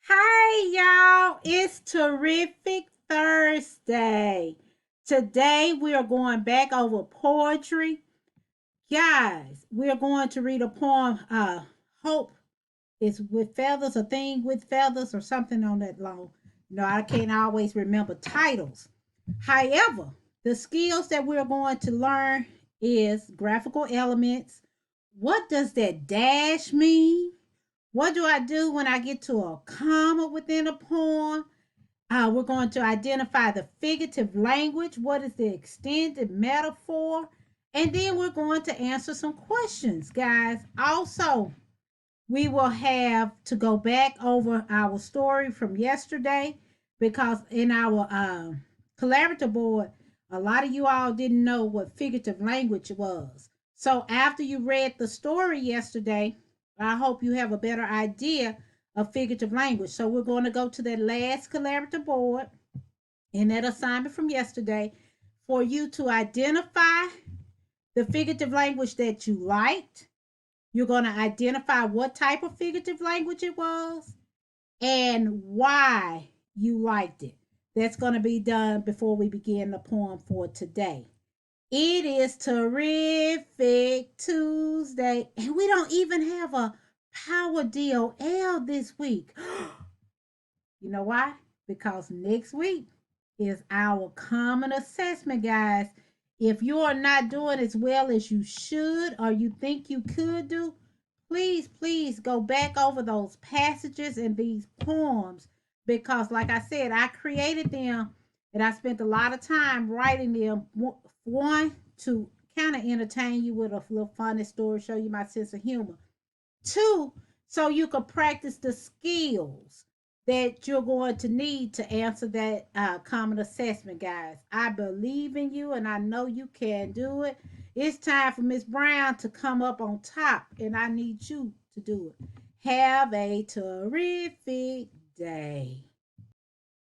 Hi, y'all. It's Terrific Thursday. Today, we are going back over poetry. Guys, we are going to read a poem. Hope is with feathers, a thing with feathers, or something on that long. No, I can't always remember titles. However, the skills that we're going to learn is graphical elements. What does that dash mean? What do I do when I get to a comma within a poem? We're going to identify the figurative language. What is the extended metaphor? And then we're going to answer some questions, guys. Also, we will have to go back over our story from yesterday because in our collaborative board, a lot of you all didn't know what figurative language was. So after you read the story yesterday, I hope you have a better idea of figurative language. So we're going to go to that last collaborative board in that assignment from yesterday for you to identify the figurative language that you liked. You're going to identify what type of figurative language it was and why you liked it. That's going to be done before we begin the poem for today. It is Terrific Tuesday, and we don't even have a Power DOL this week. You know why? Because next week is our common assessment, guys. If you are not doing as well as you should or you think you could do, please go back over those passages and these poems because, like I said, I created them and I spent a lot of time writing them. One, to kind of entertain you with a little funny story, show you my sense of humor. Two, so you can practice the skills that you're going to need to answer that common assessment, guys. I believe in you and I know you can do it. It's time for Miss Brown to come up on top, and I need you to do it. Have a terrific day.